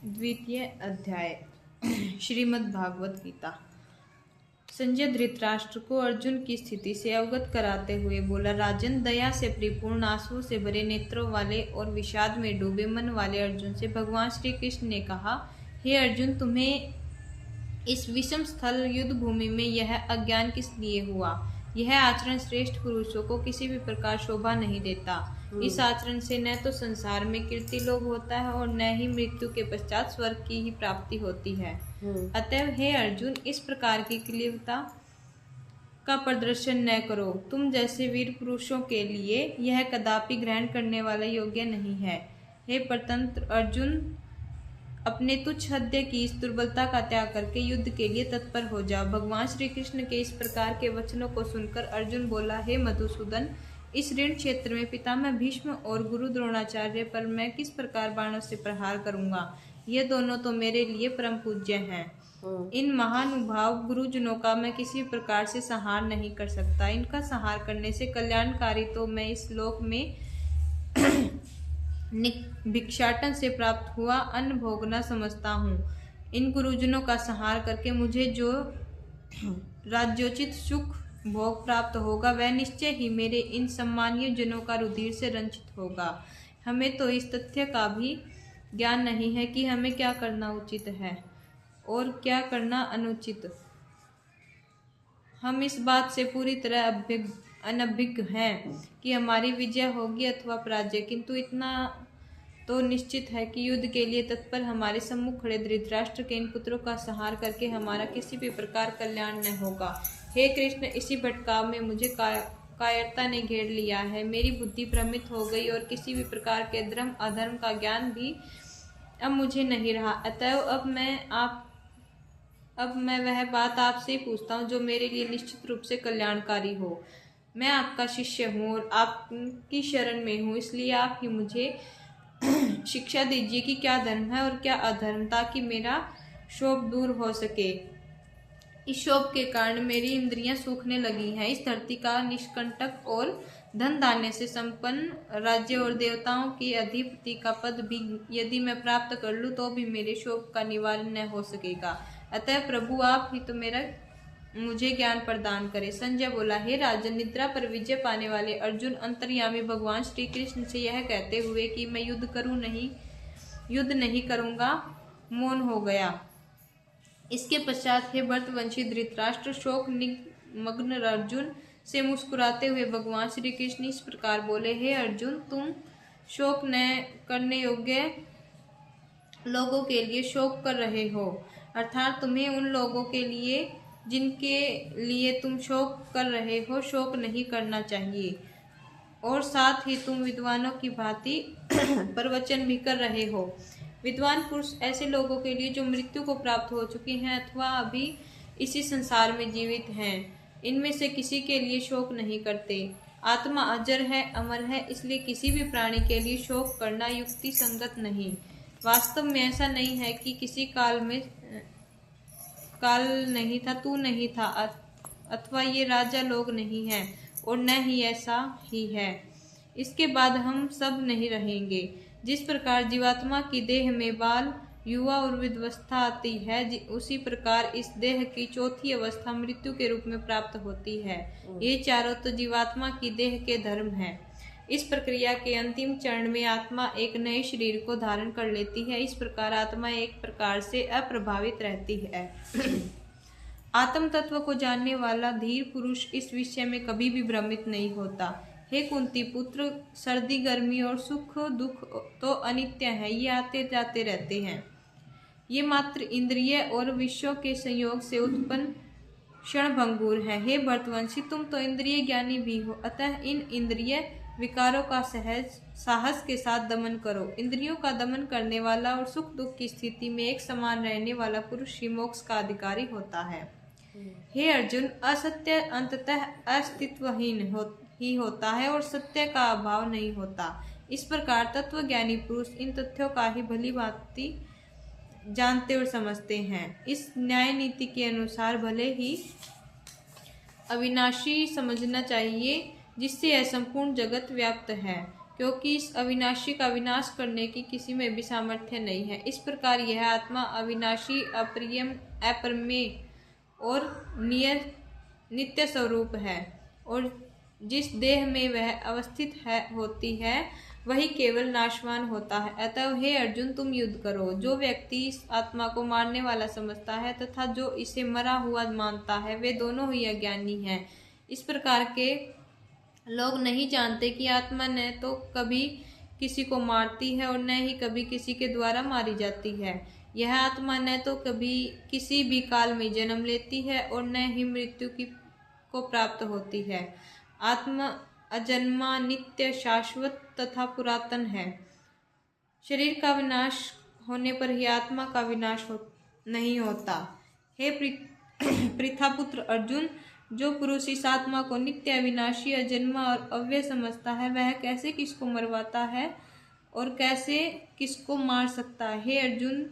द्वितीय अध्याय श्रीमद् भागवत गीता। संजय धृतराष्ट्र को अर्जुन की स्थिति से अवगत कराते हुए बोला, राजन, दया से परिपूर्ण, आंसुओं से भरे नेत्रों वाले और विषाद में डूबे मन वाले अर्जुन से भगवान श्री कृष्ण ने कहा, हे अर्जुन, तुम्हें इस विषम स्थल युद्ध भूमि में यह अज्ञान किस लिए हुआ? यह आचरण श्रेष्ठ पुरुषों को किसी भी प्रकार शोभा नहीं देता। इस आचरण से न तो संसार में कीर्ति लोभ होता है और न ही मृत्यु के पश्चात स्वर्ग की ही प्राप्ति होती है। अतएव हे अर्जुन, इस प्रकार की क्लीवता का प्रदर्शन न करो। तुम जैसे वीर पुरुषों के लिए यह कदापि ग्रहण करने वाला योग्य नहीं है। हे परतंत्र अर्जुन, अपने तुच्छ हृदय की इस दुर्बलता का त्याग करके युद्ध के लिए तत्पर हो जाओ। भगवान श्री कृष्ण के इस प्रकार के वचनों को सुनकर अर्जुन बोला, हे मधुसूदन, इस ऋण क्षेत्र में पितामह भीष्म और गुरु द्रोणाचार्य पर मैं किस प्रकार बाणों से प्रहार करूंगा? ये दोनों तो मेरे लिए परम पूज्य हैं। इन महानुभाव गुरुजनों का मैं किसी प्रकार से संहार नहीं कर सकता। इनका संहार करने से कल्याणकारी तो मैं इस लोक में भिक्षाटन से प्राप्त हुआ अन्न भोगना समझता हूँ। इन गुरुजनों का संहार करके मुझे जो राज्योचित सुख भोग प्राप्त होगा वह निश्चय ही मेरे इन सम्मानीय जनों का रुधिर से रंजित होगा। हमें तो इस तथ्य का भी ज्ञान नहीं है कि हमें क्या करना उचित है और क्या करना अनुचित। हम इस बात से पूरी तरह अनभिज्ञ हैं कि हमारी विजय होगी अथवा पराजय, किंतु इतना तो निश्चित है कि युद्ध के लिए तत्पर हमारे सम्मुख खड़े धृतराष्ट्र के इन पुत्रों का संहार करके हमारा किसी भी प्रकार कल्याण न होगा। हे कृष्ण, इसी भटकाव में मुझे कायरता ने घेर लिया है। मेरी बुद्धि भ्रमित हो गई और किसी भी प्रकार के धर्म अधर्म का ज्ञान भी अब मुझे नहीं रहा। अतएव अब मैं वह बात आपसे ही पूछता हूँ जो मेरे लिए निश्चित रूप से कल्याणकारी हो। मैं आपका शिष्य हूँ और आपकी शरण में हूँ, इसलिए आप ही मुझे शिक्षा दीजिए कि क्या धर्म है और क्या अधर्म, ताकि मेरा शोभ दूर हो सके। इस शोभ के कारण मेरी इंद्रियां सूखने लगी हैं। इस धरती का निष्कंटक और धन धान्य से संपन्न राज्य और देवताओं के अधिपति का पद भी यदि मैं प्राप्त कर लूं तो भी मेरे शोभ का निवारण न हो सकेगा। अतः प्रभु, आप ही तो मुझे ज्ञान प्रदान करे। संजय बोला, हे राजन, निद्रा पर विजय पाने वाले अर्जुन अंतर्यामी भगवान श्री कृष्ण से यह कहते हुए कि मैं युद्ध नहीं करूंगा, मौन हो गया। इसके पश्चात हे भरतवंशी धृतराष्ट्र, शोक निमग्न अर्जुन से मुस्कुराते हुए भगवान श्री कृष्ण इस प्रकार बोले, हे अर्जुन, तुम शोक न करने योग्य लोगों के लिए शोक कर रहे हो, अर्थात तुम्हें उन लोगों के लिए जिनके लिए तुम शोक कर रहे हो शोक नहीं करना चाहिए। और साथ ही तुम विद्वानों की भांति प्रवचन भी कर रहे हो। विद्वान पुरुष ऐसे लोगों के लिए जो मृत्यु को प्राप्त हो चुके हैं अथवा अभी इसी संसार में जीवित हैं, इनमें से किसी के लिए शोक नहीं करते। आत्मा अजर है, अमर है, इसलिए किसी भी प्राणी के लिए शोक करना युक्ति संगत नहीं। वास्तव में ऐसा नहीं है कि किसी काल नहीं था, तू नहीं था, अथवा ये राजा लोग नहीं हैं, और न ही ऐसा ही है। इसके बाद हम सब नहीं रहेंगे। जिस प्रकार जीवात्मा की देह में बाल, युवा और वृद्धावस्था आती है, उसी प्रकार इस देह की चौथी अवस्था मृत्यु के रूप में प्राप्त होती है। ये चारों तो जीवात्मा की देह के धर्म है। इस प्रक्रिया के अंतिम चरण में आत्मा एक नए शरीर को धारण कर लेती है। इस प्रकार आत्मा एक प्रकार से अप्रभावित रहती है। आत्म तत्व को जानने वाला धीर पुरुष इस विषय में कभी भी भ्रमित नहीं होता। हे कुंती पुत्र, सर्दी गर्मी और सुख दुख तो अनित्य है, ये आते जाते रहते हैं। ये मात्र इंद्रिय और विषयों के संयोग से उत्पन्न क्षणभंगुर है। हे भरतवंशी, तुम तो इंद्रिय ज्ञानी भी हो, अतः इन इंद्रिय विकारों का साहस के साथ दमन करो। इंद्रियों का दमन करने वाला और सुख दुख की स्थिति में एक समान रहने वाला पुरुष ही मोक्ष का अधिकारी होता है। हे अर्जुन, असत्य अंततः अस्तित्वहीन ही होता है और सत्य का अभाव नहीं होता। इस प्रकार तत्वज्ञानी पुरुष इन तथ्यों का ही भली भांति जानते और समझते हैं। इस न्याय नीति के अनुसार भले ही अविनाशी समझना चाहिए, जिससे यह संपूर्ण जगत व्याप्त है। क्योंकि इस अविनाशी का विनाश करने की किसी में भी सामर्थ्य नहीं है। इस प्रकार यह आत्मा अविनाशी, अप्रियम, अपरिमेय और नित्य स्वरूप है, और जिस देह में वह अवस्थित होती है वही केवल नाशवान होता है। अतः हे अर्जुन, तुम युद्ध करो। जो व्यक्ति इस आत्मा को मारने वाला समझता है तथा जो इसे मरा हुआ मानता है, वे दोनों ही अज्ञानी हैं। इस प्रकार के लोग नहीं जानते कि आत्मा न तो कभी किसी को मारती है और न ही कभी किसी के द्वारा मारी जाती है। यह आत्मा न तो कभी किसी भी काल में जन्म लेती है और न ही मृत्यु को प्राप्त होती है। आत्मा अजन्मा, नित्य, शाश्वत तथा पुरातन है। शरीर का विनाश होने पर ही आत्मा का विनाश नहीं होता। हे पृथापुत्र अर्जुन, जो पुरुष इस आत्मा को नित्य, अविनाशी, अजन्मा और अव्यय समझता है, वह कैसे किसको मरवाता है और कैसे किसको मार सकता है। हे अर्जुन,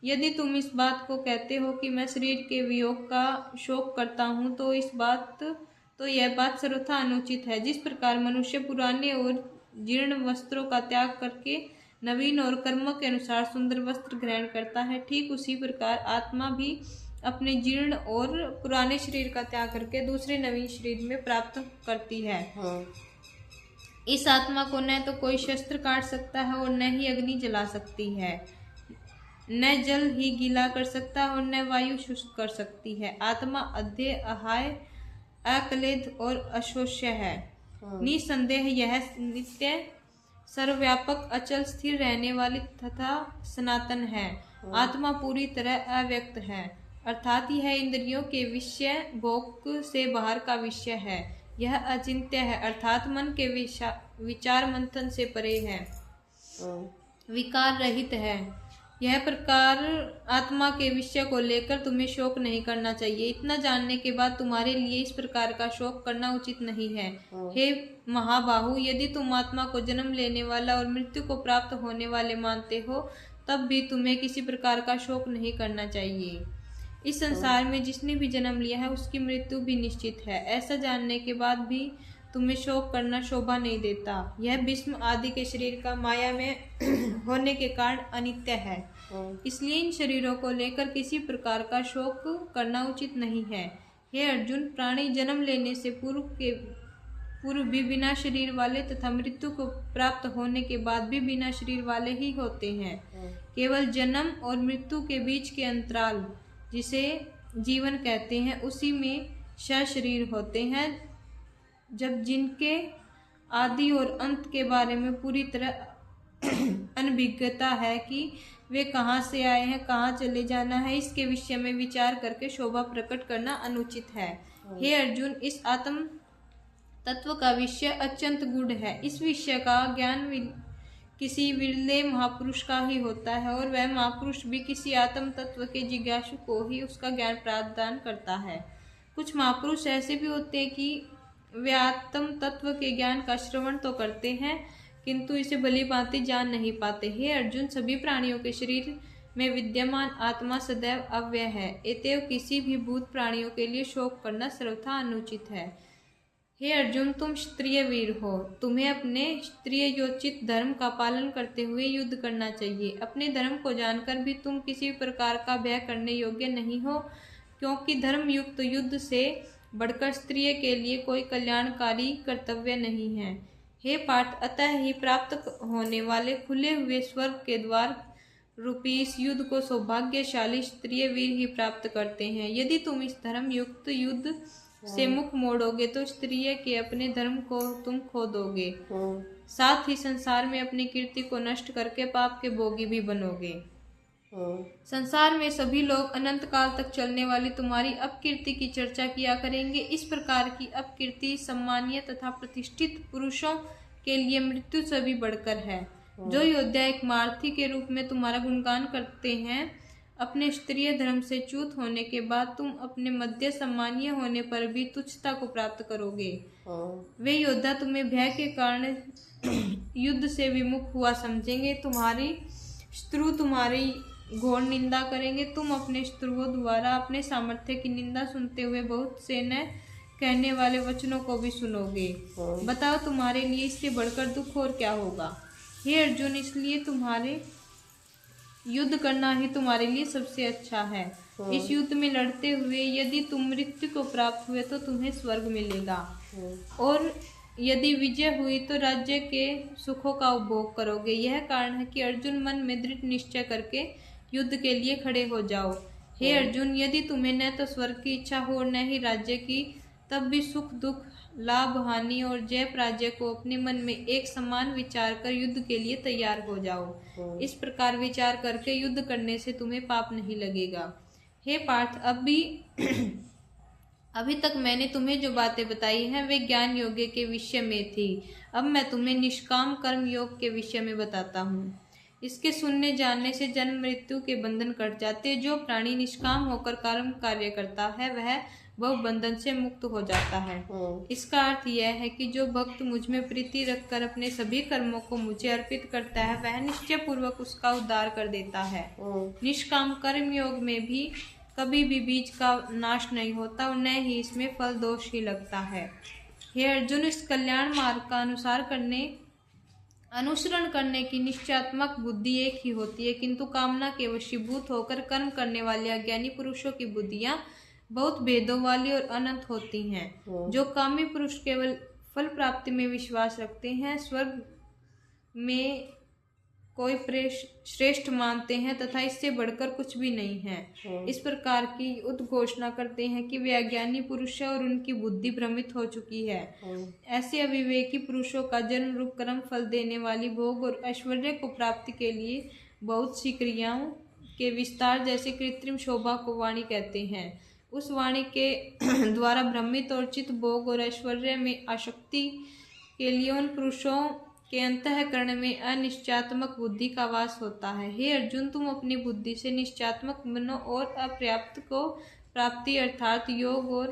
यदि तुम इस बात को कहते हो कि मैं शरीर के वियोग का शोक करता हूँ, तो यह बात सर्वथा अनुचित है। जिस प्रकार मनुष्य पुराने और जीर्ण वस्त्रों का त्याग करके नवीन और कर्म के अनुसार सुंदर वस्त्र ग्रहण करता है, ठीक उसी प्रकार आत्मा भी अपने जीर्ण और पुराने शरीर का त्याग करके दूसरे नवीन शरीर में प्राप्त करती है। इस आत्मा को न तो कोई शस्त्र काट सकता है और न ही अग्नि जला सकती है, न जल ही गीला कर सकता है और न वायु शुष्क कर सकती है। आत्मा अध्यय, अहाय, अक्लेद और अशोष्य है। निसंदेह यह नित्य, सर्वव्यापक, अचल, स्थिर रहने वाली तथा सनातन है। आत्मा पूरी तरह अव्यक्त है, अर्थात यह इंद्रियों के विषय भोग से बाहर का विषय है। यह अचिंत्य है, अर्थात मन के विचार मंथन से परे है, विकार रहित है। यह प्रकार आत्मा के विषय को लेकर तुम्हें शोक नहीं करना चाहिए। इतना जानने के बाद तुम्हारे लिए इस प्रकार का शोक करना उचित नहीं है। हे महाबाहु, यदि तुम आत्मा को जन्म लेने वाला और मृत्यु को प्राप्त होने वाले मानते हो, तब भी तुम्हें किसी प्रकार का शोक नहीं करना चाहिए। इस संसार में जिसने भी जन्म लिया है उसकी मृत्यु भी निश्चित है। ऐसा जानने के बाद भी तुम्हें शोक करना शोभा नहीं देता। यह भीष्म आदि के शरीर का माया में होने के कारण अनित्य है, इसलिए इन शरीरों को लेकर किसी प्रकार का शोक करना उचित नहीं है। हे अर्जुन, प्राणी जन्म लेने से पूर्व भी बिना शरीर वाले तथा मृत्यु को प्राप्त होने के बाद भी बिना शरीर वाले ही होते हैं। केवल जन्म और मृत्यु के बीच के अंतराल, जिसे जीवन कहते हैं, उसी में सशरीर होते हैं, जब जिनके आदि और अंत के बारे में पूरी तरह अनभिज्ञता है कि वे कहाँ से आए हैं, कहाँ चले जाना है, इसके विषय में विचार करके शोभा प्रकट करना अनुचित है। हे अर्जुन, इस आत्म तत्व का विषय अत्यंत गूढ़ है। इस विषय का ज्ञान किसी विरले महापुरुष का ही होता है, और वह महापुरुष भी किसी आत्म तत्व के जिज्ञासु को ही उसका ज्ञान प्रदान करता है। कुछ महापुरुष ऐसे भी होते हैं कि वे आत्म तत्व के ज्ञान का श्रवण तो करते हैं, किंतु इसे भली भांति जान नहीं पाते। हे अर्जुन, सभी प्राणियों के शरीर में विद्यमान आत्मा सदैव अव्यय है, अतएव किसी भी भूत प्राणियों के लिए शोक करना सर्वथा अनुचित है। हे अर्जुन, तुम क्षत्रिय वीर हो, तुम्हें अपने क्षत्रिय योचित धर्म का पालन करते हुए युद्ध करना चाहिए। अपने धर्म को जानकर भी तुम किसी प्रकार का भय करने योग्य नहीं हो, क्योंकि धर्म युक्त युद्ध से बढ़कर स्त्रिय के लिए कोई कल्याणकारी कर्तव्य नहीं है। हे पार्थ, अतः ही प्राप्त होने वाले खुले हुए स्वर्ग के द्वार रूपी इस युद्ध को सौभाग्यशाली क्षत्रिय वीर ही प्राप्त करते हैं। यदि तुम इस धर्म युक्त युद्ध से मुख मोड़ोगे तो स्त्रिय के अपने धर्म को तुम खो दोगे, साथ ही संसार में अपनी कीर्ति को नष्ट करके पाप के भोगी भी बनोगे। संसार में सभी लोग अनंत काल तक चलने वाली तुम्हारी अपकीर्ति की चर्चा किया करेंगे। इस प्रकार की अपकीर्ति सम्मानीय तथा प्रतिष्ठित पुरुषों के लिए मृत्यु से भी बढ़कर है। जो योद्धा एक मार्थी के रूप में तुम्हारा गुणगान करते हैं, अपने क्षत्रिय धर्म से च्युत होने के बाद तुम अपने मध्य सम्मानीय होने पर भी तुच्छता को प्राप्त करोगे। वे योद्धा तुम्हें भय के कारण युद्ध से विमुख हुआ समझेंगे, तुम्हारी शत्रु तुम्हारी घोर निंदा करेंगे। तुम अपने शत्रुओं द्वारा अपने सामर्थ्य की निंदा सुनते हुए बहुत से न कहने वाले वचनों को भी सुनोगे। बताओ तुम्हारे लिए इससे बढ़कर दुख और क्या होगा। हे अर्जुन, इसलिए तुम्हारे युद्ध करना ही तुम्हारे लिए सबसे अच्छा है। इस युद्ध में लड़ते हुए यदि तुम मृत्यु को प्राप्त हुए तो तुम्हें स्वर्ग मिलेगा, और यदि विजय हुई तो राज्य के सुखों का उपभोग करोगे। यह कारण है कि अर्जुन, मन में दृढ़ निश्चय करके युद्ध के लिए खड़े हो जाओ। हे अर्जुन, यदि तुम्हें न तो स्वर्ग की इच्छा हो और न ही राज्य की, तब भी सुख दुख, लाभ हानि और जय पराजय को अपने मन में एक समान विचार कर युद्ध के लिए तैयार हो जाओ। इस प्रकार विचार करके युद्ध करने से तुम्हें पाप नहीं लगेगा। हे पार्थ, अभी तक मैंने तुम्हें जो बातें बताई हैं वे ज्ञान योग के विषय में थी। अब मैं तुम्हें निष्काम कर्म योग के विषय में बताता हूँ। इसके सुनने जानने से जन्म मृत्यु के बंधन कट जाते। जो प्राणी निष्काम होकर कर्म कार्य करता है वह बहु बंधन से मुक्त हो जाता है। इसका अर्थ यह है कि जो भक्त मुझ में प्रीति रखकर अपने सभी कर्मों को मुझे अर्पित करता है वह निश्चय पूर्वक उसका उद्धार कर देता है। निष्काम कर्म योग में भी कभी भी बीज का नाश नहीं होता और न ही इसमें फल दोष ही लगता है। हे अर्जुन, इस कल्याण मार्ग का अनुसरण करने की निश्चयात्मक बुद्धि एक ही होती है, किंतु कामना के वशीभूत होकर कर्म करने वाले अज्ञानी पुरुषों की बुद्धियां बहुत भेदों वाली और अनंत होती हैं। जो कामी पुरुष केवल फल प्राप्ति में विश्वास रखते हैं, स्वर्ग में कोई श्रेष्ठ मानते हैं तथा इससे बढ़कर कुछ भी नहीं है, इस प्रकार की उद्घोषणा करते हैं कि वे अज्ञानी पुरुष है और उनकी बुद्धि भ्रमित हो चुकी है। ऐसे अविवेकी पुरुषों का जन्म रूप कर्म फल देने वाली भोग और ऐश्वर्य को प्राप्ति के लिए बहुत सी क्रियाओं के विस्तार जैसे कृत्रिम शोभा को वाणी कहते हैं। उस वाणी के द्वारा भ्रमित और चित्त भोग और ऐश्वर्य में आसक्ति के लिए उन पुरुषों के अंतःकरण में अनिश्चयात्मक बुद्धि का वास होता है। हे अर्जुन, तुम अपनी बुद्धि से निश्चयात्मक बनो और अपर्याप्त को प्राप्ति अर्थात योग और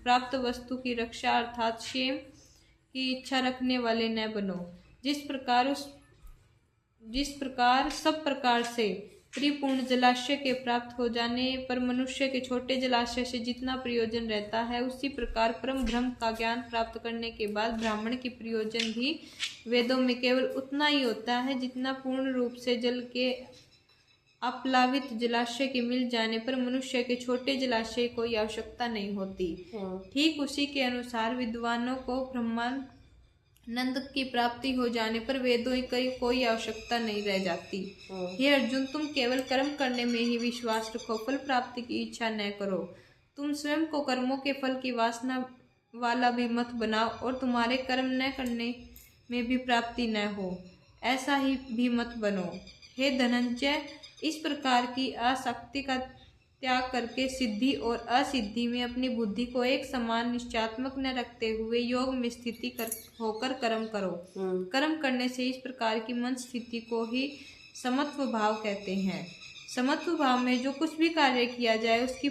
प्राप्त वस्तु की रक्षा अर्थात क्षेम की इच्छा रखने वाले न बनो। जिस प्रकार सब प्रकार से परिपूर्ण जलाशय के प्राप्त हो जाने पर मनुष्य के छोटे जलाशय से जितना प्रयोजन रहता है, उसी प्रकार परम ब्रह्म का ज्ञान प्राप्त करने के बाद ब्राह्मण की प्रयोजन भी वेदों में केवल उतना ही होता है जितना पूर्ण रूप से जल के अप्लावित जलाशय के मिल जाने पर मनुष्य के छोटे जलाशय को कोई आवश्यकता नहीं होती। ठीक उसी के अनुसार विद्वानों को ब्रह्मानंद की प्राप्ति हो जाने पर वेदों की कोई आवश्यकता नहीं रह जाती। हे अर्जुन, तुम केवल कर्म करने में ही विश्वास रखो, फल प्राप्ति की इच्छा न करो। तुम स्वयं को कर्मों के फल की वासना वाला भी मत बनाओ और तुम्हारे कर्म न करने में भी प्राप्ति न हो, ऐसा ही भी मत बनो। हे धनंजय, इस प्रकार की आसक्ति का त्याग करके सिद्धि और असिद्धि में अपनी बुद्धि को एक समान निश्चयात्मक न रखते हुए योग में स्थिति होकर कर्म करो। कर्म करने से इस प्रकार की मन स्थिति को ही समत्व भाव कहते हैं। समत्व भाव में जो कुछ भी कार्य किया जाए उसकी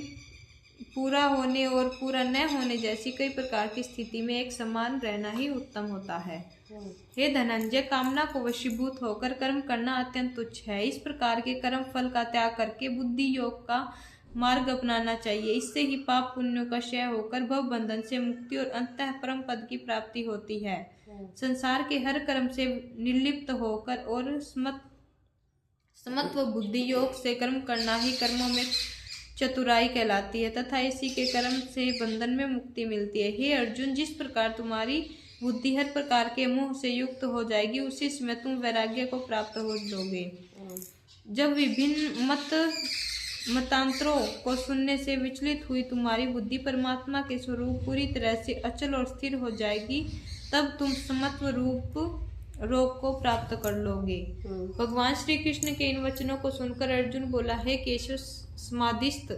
पूरा होने और पूरा न होने जैसी कई प्रकार की स्थिति में एक समान रहना ही उत्तम होता है। हे धनंजय, कामना को वशीभूत होकर कर्म करना अत्यंत तुच्छ है। इस प्रकार के कर्म फल का त्याग करके बुद्धि योग का मार्ग अपनाना चाहिए। इससे ही पाप पुण्यों का क्षय होकर भव बंधन से मुक्ति और अंततः परम पद की प्राप्ति होती है। संसार के हर कर्म से निर्लिप्त होकर और समत्व बुद्धि योग से कर्म करना ही कर्मों में चतुराई कहलाती है तथा इसी के कर्म से बंधन में मुक्ति मिलती है। हे अर्जुन, जिस प्रकार तुम्हारी बुद्धि हर प्रकार के मोह से युक्त हो जाएगी, उसी समय तुम वैराग्य को प्राप्त हो जाओगे। जब विभिन्न मतांतरों को सुनने से विचलित हुई तुम्हारी बुद्धि परमात्मा के स्वरूप पूरी तरह से अचल और स्थिर हो जाएगी, तब तुम समत्व रूप रोग को प्राप्त कर लोगे। भगवान श्री कृष्ण के इन वचनों को सुनकर अर्जुन बोला, हे केशव, समाधिस्थ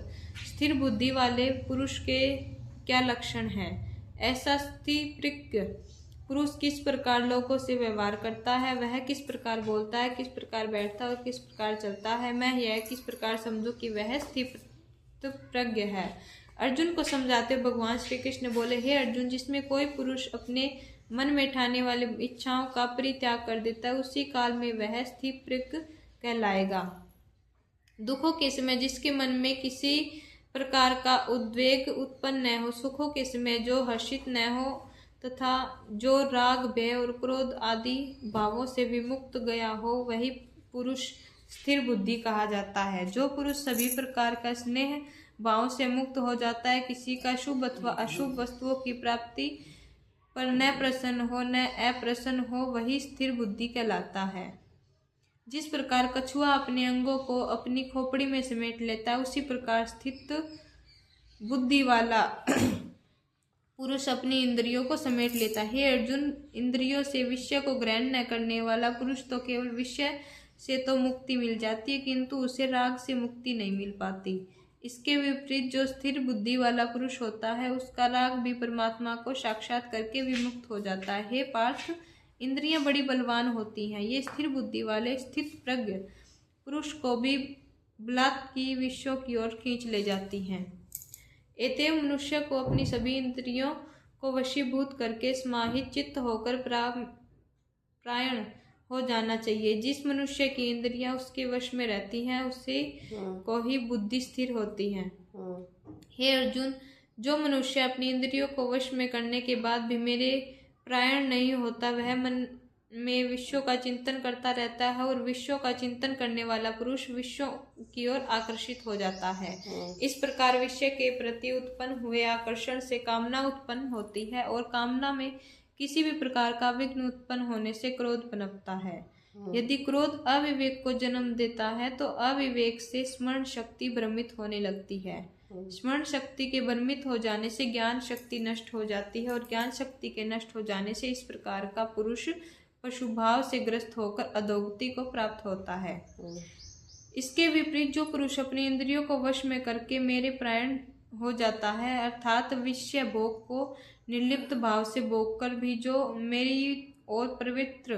स्थिर बुद्धि वाले पुरुष के क्या लक्षण हैं? ऐसा स्थिरप्रज्ञ पुरुष किस प्रकार लोगों से व्यवहार करता है, वह किस प्रकार बोलता है, किस प्रकार बैठता है और किस प्रकार चलता है, मैं यह किस प्रकार समझूं कि वह स्थिरप्रज्ञ है। अर्जुन को समझाते भगवान श्री कृष्ण बोले, हे अर्जुन, जिसमें कोई पुरुष अपने मन में ठाने वाली इच्छाओं का परित्याग कर देता है, उसी काल में वह स्थिरप्रज्ञ कहलाएगा। दुखों के समय जिसके मन में किसी प्रकार का उद्वेग उत्पन्न न हो, सुखों के समय जो हर्षित न हो तथा जो राग, भय और क्रोध आदि भावों से विमुक्त गया हो, वही पुरुष स्थिर बुद्धि कहा जाता है। जो पुरुष सभी प्रकार का स्नेह भाव से मुक्त हो जाता है, किसी का शुभ अथवा अशुभ वस्तुओं की प्राप्ति पर न प्रसन्न हो न अप्रसन्न हो, वही स्थिर बुद्धि कहलाता है। जिस प्रकार कछुआ अपने अंगों को अपनी खोपड़ी में समेट लेता है, उसी प्रकार स्थित बुद्धि वाला पुरुष अपनी इंद्रियों को समेट लेता है। हे अर्जुन, इंद्रियों से विषय को ग्रहण न करने वाला पुरुष तो केवल विषय से तो मुक्ति मिल जाती है, किंतु उसे राग से मुक्ति नहीं मिल पाती। इसके विपरीत जो स्थिर बुद्धि वाला पुरुष होता है, उसका राग भी परमात्मा को साक्षात करके विमुक्त हो जाता है। हे पार्थ, इंद्रियां बड़ी बलवान होती हैं। ये स्थिर बुद्धि वाले स्थित प्रज्ञ पुरुष को भी बलात् की विषयों की ओर खींच ले जाती हैं। अतएव मनुष्य को अपनी सभी इंद्रियों को वशीभूत करके समाहित चित्त होकर प्रायण हो जाना चाहिए। जिस मनुष्य की इंद्रियां उसके वश में रहती हैं, उसे को ही बुद्धि स्थिर होती है। हे अर्जुन, जो मनुष्य अपनी इंद्रियों को वश में करने के बाद भी मेरे प्रायण नहीं होता, वह मन में विषयों का चिंतन करता रहता है, और विषयों का चिंतन करने वाला पुरुष विषयों की ओर आकर्षित हो जाता है। इस प्रकार विषय के प्रति उत्पन्न हुए आकर्षण से कामना उत्पन्न होती है, और कामना में किसी भी प्रकार का विघ्न उत्पन्न होने से क्रोध पनपता है। यदि क्रोध अविवेक को जन्म देता है, तो अविवेक से स्मरण शक्ति भ्रमित होने लगती है। स्मरण शक्ति के भ्रमित हो जाने से ज्ञान शक्ति नष्ट हो जाती है, और ज्ञान शक्ति के नष्ट हो जाने से इस प्रकार का पुरुष पशुभाव से ग्रस्त होकर अधोगति को प्राप्त होता है। इसके विपरीत जो पुरुष अपनी इंद्रियों को वश में करके मेरे प्रायण हो जाता है, अर्थात विषय भोग को निर्लिप्त भाव से भोग कर भी जो मेरी ओर पवित्र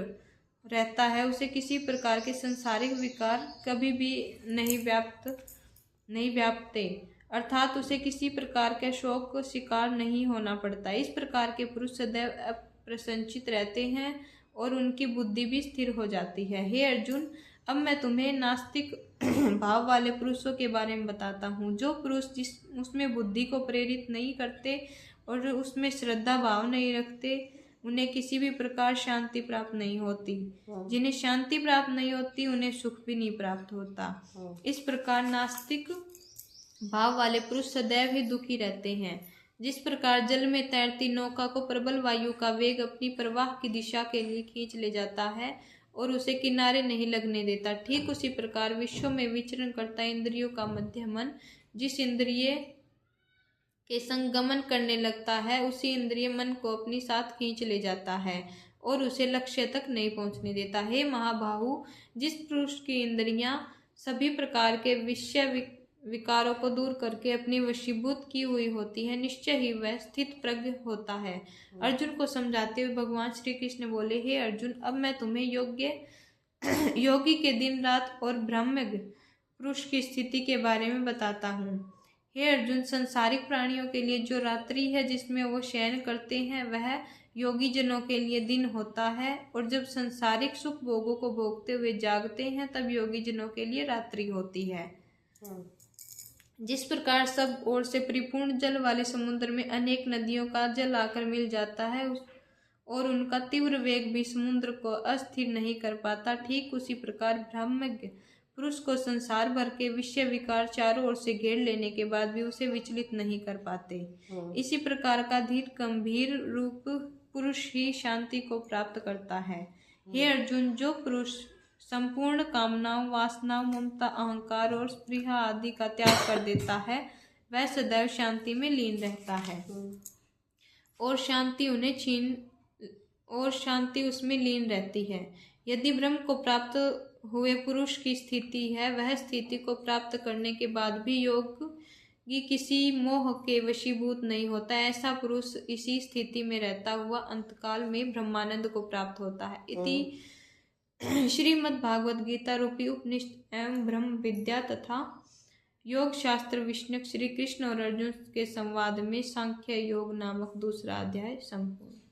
रहता है, उसे किसी प्रकार के संसारिक विकार कभी भी नहीं व्यापते, अर्थात उसे किसी प्रकार के शोक को शिकार नहीं होना पड़ता। इस प्रकार के पुरुष सदैव अप्रसन्नचित्त रहते हैं, और उनकी बुद्धि भी स्थिर हो जाती है। हे अर्जुन, अब मैं तुम्हें नास्तिक भाव वाले पुरुषों के बारे में बताता हूँ। जो पुरुष उसमें बुद्धि को प्रेरित नहीं करते और उसमें श्रद्धा भाव नहीं रखते, उन्हें किसी भी प्रकार शांति प्राप्त नहीं होती। जिन्हें शांति प्राप्त नहीं होती, उन्हें सुख भी नहीं प्राप्त होता। इस प्रकार नास्तिक भाव वाले पुरुष सदैव ही दुखी रहते हैं। जिस प्रकार जल में तैरती नौका को प्रबल वायु का वेग अपनी प्रवाह की दिशा के लिए खींच ले जाता है और उसे किनारे नहीं लगने देता, ठीक उसी प्रकार विश्व में विचरण करता इंद्रियों का मध्य मन जिस इंद्रिय के संग गमन करने लगता है, उसी इंद्रिय मन को अपनी साथ खींच ले जाता है और उसे लक्ष्य तक नहीं पहुंचने देता। हे महाबाहु, जिस पुरुष की इंद्रियां सभी प्रकार के विषय विकारों को दूर करके अपनी वशीभूत की हुई होती है, निश्चय ही वह स्थित प्रज्ञ होता है। अर्जुन को समझाते हुए भगवान श्री कृष्ण बोले, हे अर्जुन, अब मैं तुम्हें योगी के दिन रात और ब्रह्मज्ञ पुरुष की स्थिति के बारे में बताता हूँ। हे अर्जुन, संसारिक प्राणियों के लिए जो रात्रि है जिसमें वो शयन करते हैं, वह योगी जनों के लिए दिन होता है, और जब संसारिक सुख भोगों को भोगते हुए जागते हैं, तब योगी जनों के लिए रात्रि होती है। जिस प्रकार सब ओर से परिपूर्ण जल वाले समुद्र में अनेक नदियों का जल आकर मिल जाता है और उनका तीव्र वेग भी समुद्र को अस्थिर नहीं कर पाता, ठीक उसी प्रकार ब्रह्मज्ञ पुरुष को संसार भर के विषय विकार चारों ओर से घेर लेने के बाद भी उसे विचलित नहीं कर पाते। इसी प्रकार का धीर गंभीर रूप पुरुष ही शांति को प्राप्त करता है। हे अर्जुन, जो पुरुष संपूर्ण कामनाओं, वासनाओं, ममता, अहंकार और स्पृहा आदि का त्याग कर देता है, वह सदैव शांति में लीन रहता है और शांति उसमें लीन रहती है। यदि ब्रह्म को प्राप्त हुए पुरुष की स्थिति है, वह स्थिति को प्राप्त करने के बाद भी योगी किसी मोह के वशीभूत नहीं होता। ऐसा पुरुष इसी स्थिति में रहता हुआ अंतकाल में ब्रह्मानंद को प्राप्त होता है। इति श्रीमद् भागवत गीता रूपी उपनिषद एवं ब्रह्म विद्या तथा योग शास्त्र विष्णु श्री कृष्ण और अर्जुन के संवाद में सांख्य योग नामक दूसरा अध्याय संपूर्ण।